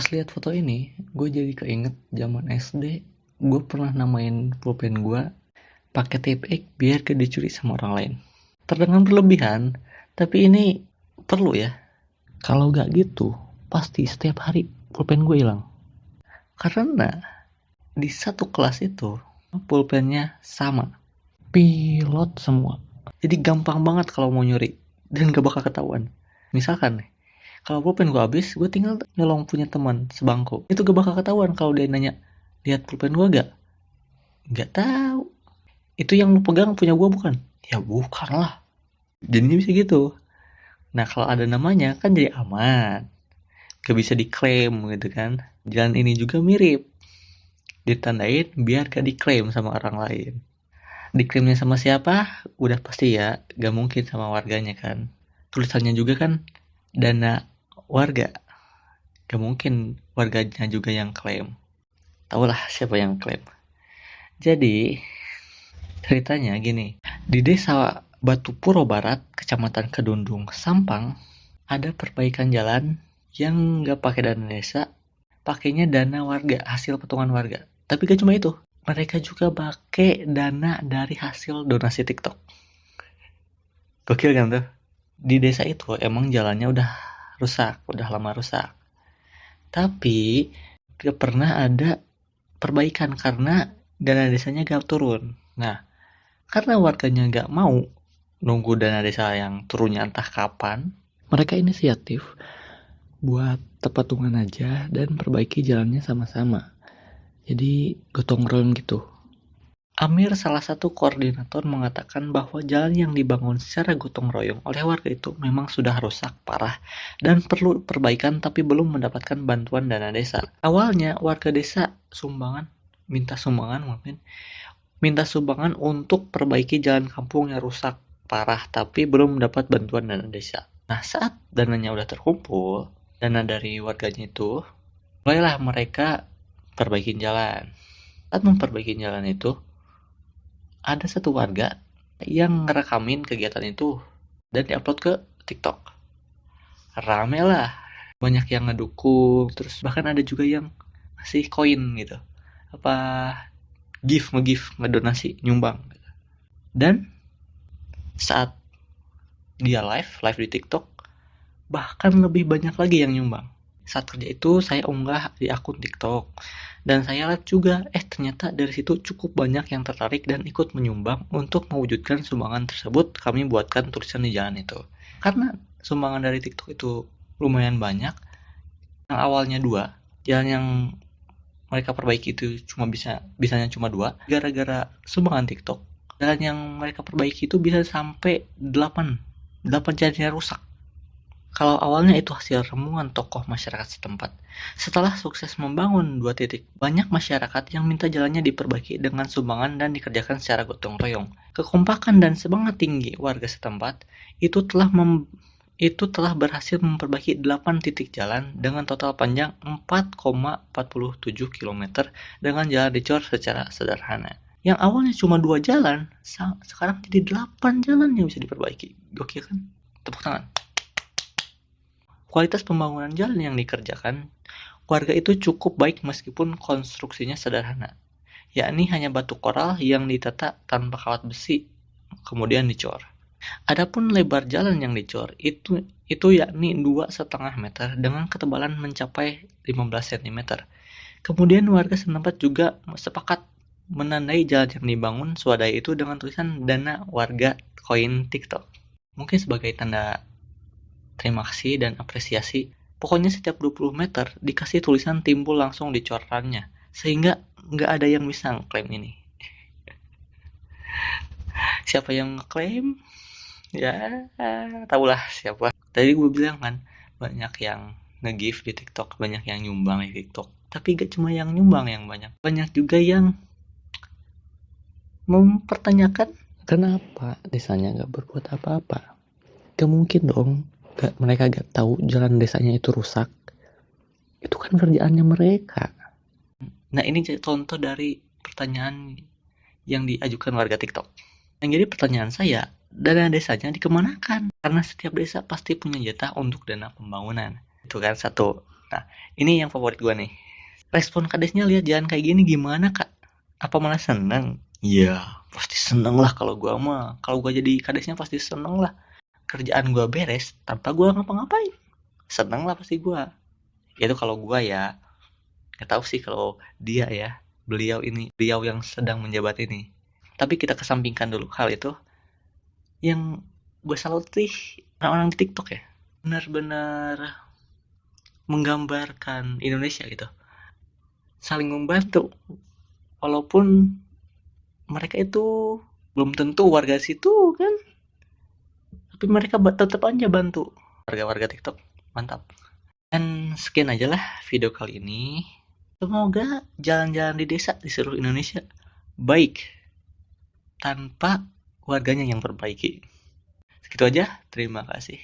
Pas lihat foto ini, gue jadi keinget zaman SD. Gue pernah namain pulpen gue pakai tape X biar gak dicuri sama orang lain. Terdengar berlebihan, tapi ini perlu ya. Kalau gak gitu, pasti setiap hari pulpen gue hilang. Karena di satu kelas itu pulpennya sama, pilot semua. Jadi gampang banget kalau mau nyuri dan gak bakal ketahuan. Misalkan nih, kalau pulpen gue habis, gue tinggal nyolong punya teman sebangku. Itu gak bakal ketahuan kalau dia nanya, lihat pulpen gue gak? Gak tahu. Itu yang lu pegang punya gue bukan? Ya bukan lah. Jadinya bisa gitu. Nah kalau ada namanya kan jadi aman. Gak bisa diklaim gitu kan. Jalan ini juga mirip. Ditandain biar gak diklaim sama orang lain. Diklaimnya sama siapa? Udah pasti ya. Gak mungkin sama warganya kan. Tulisannya juga kan dana warga. Gak mungkin warganya juga yang klaim. Tahulah siapa yang klaim. Jadi ceritanya gini. Di desa Batu Puro Barat, Kecamatan Kedundung, Sampang, ada perbaikan jalan yang nggak pakai dana desa, pakainya dana warga, hasil potongan warga. Tapi gak cuma itu, mereka juga pakai dana dari hasil donasi TikTok. Gokil kan tuh? Di desa itu emang jalannya udah rusak, udah lama rusak. Tapi gak pernah ada perbaikan karena dana desanya gak turun. Nah, karena warganya gak mau nunggu dana desa yang turunnya entah kapan, mereka inisiatif buat tepatungan aja dan perbaiki jalannya sama-sama. Jadi gotong royong gitu. Amir, salah satu koordinator, mengatakan bahwa jalan yang dibangun secara gotong royong oleh warga itu memang sudah rusak parah dan perlu perbaikan tapi belum mendapatkan bantuan dana desa. Awalnya warga desa minta sumbangan untuk perbaiki jalan kampung yang rusak parah tapi belum mendapat bantuan dana desa. Nah, saat dananya udah terkumpul, dana dari warganya itu, mulailah mereka perbaikin jalan. Saat memperbaiki jalan itu, ada satu warga yang ngerekamin kegiatan itu dan diupload ke TikTok. Rame lah, banyak yang ngedukung, terus bahkan ada juga yang ngasih koin gitu. Apa ngedonasi, nyumbang. Dan saat dia live di TikTok, bahkan lebih banyak lagi yang nyumbang. Saat kerja itu saya unggah di akun TikTok dan saya lihat juga ternyata dari situ cukup banyak yang tertarik dan ikut menyumbang. Untuk mewujudkan sumbangan tersebut, kami buatkan tulisan di jalan itu. Karena sumbangan dari TikTok itu lumayan banyak, yang awalnya 2, jalan yang mereka perbaiki itu bisanya cuma 2, gara-gara sumbangan TikTok, jalan yang mereka perbaiki itu bisa sampai 8 jalannya rusak. Kalau awalnya itu hasil remungan tokoh masyarakat setempat, setelah sukses membangun 2 titik, banyak masyarakat yang minta jalannya diperbaiki dengan sumbangan dan dikerjakan secara gotong royong. Kekompakan dan semangat tinggi warga setempat itu telah berhasil memperbaiki 8 titik jalan dengan total panjang 4,47 km dengan jalan dicor secara sederhana. Yang awalnya cuma 2 jalan, sekarang jadi 8 jalan yang bisa diperbaiki. Gokil kan? Tepuk tangan. Kualitas pembangunan jalan yang dikerjakan warga itu cukup baik meskipun konstruksinya sederhana, yakni hanya batu koral yang ditata tanpa kawat besi kemudian dicor. Adapun lebar jalan yang dicor itu yakni 2,5 meter dengan ketebalan mencapai 15 cm. Kemudian warga setempat juga sepakat menandai jalan yang dibangun swadaya itu dengan tulisan dana warga koin TikTok. Mungkin sebagai tanda terima kasih dan apresiasi. Pokoknya setiap 20 meter dikasih tulisan timbul langsung di corannya. Sehingga nggak ada yang bisa ngeklaim ini. Siapa yang ngeklaim? Ya, tahulah siapa. Tadi gue bilang kan, banyak yang nge-give di TikTok, banyak yang nyumbang di TikTok. Tapi gak cuma yang nyumbang yang banyak. Banyak juga yang mempertanyakan kenapa desanya gak berbuat apa-apa. Gak mungkin dong mereka gak tahu jalan desanya itu rusak. Itu kan kerjaannya mereka. Nah, ini contoh dari pertanyaan yang diajukan warga TikTok. Yang jadi pertanyaan saya, dana desanya dikemanakan? Karena setiap desa pasti punya jatah untuk dana pembangunan. Itu kan satu. Nah, ini yang favorit gue nih. Respon kadesnya lihat jalan kayak gini gimana, Kak? Apa malah seneng? Iya, pasti seneng lah kalau gue mah. Kalau gue jadi kadesnya pasti seneng lah. Kerjaan gue beres tanpa gue ngapa-ngapain. Seneng lah pasti gue. Itu kalau gue ya. Gak tahu sih kalau dia ya. Beliau yang sedang menjabat ini. Tapi kita kesampingkan dulu hal itu. Yang gue salut sih orang-orang di TikTok ya. Benar-benar menggambarkan Indonesia gitu. Saling membantu. Walaupun mereka itu belum tentu warga situ kan. Tapi mereka tetap aja bantu. Warga-warga TikTok. Mantap. Dan sekian aja lah video kali ini. Semoga jalan-jalan di desa di seluruh Indonesia baik tanpa warganya yang perbaiki. Segitu aja, terima kasih.